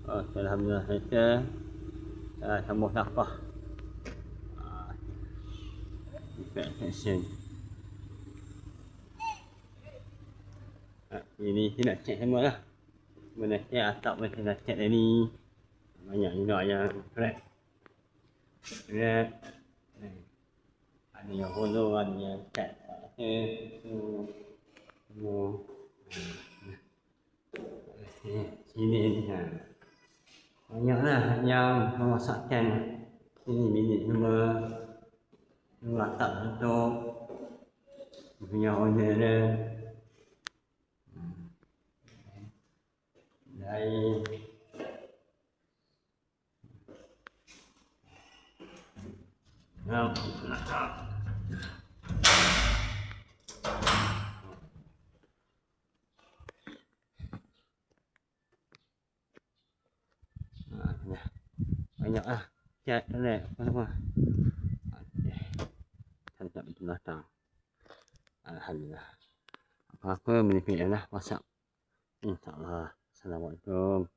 Alhamdulillah kita sambung nafkah. Infection. Ini kita nak check semua lah. Mana check atap macam nak check tadi. Banyak juga yang crack. Ada yang hollow, ada yang cat. Semua. Sini ni. Banyaklah yang merosakkan sini bilik semua. Atap tutup. Punya owner dia. Lain. Banyaklah cat toilet apa semua. Cantik betul datang. Alhamdulillah. Apa-apa menipik lah WhatsApp. InsyaAllah. Assalamualaikum.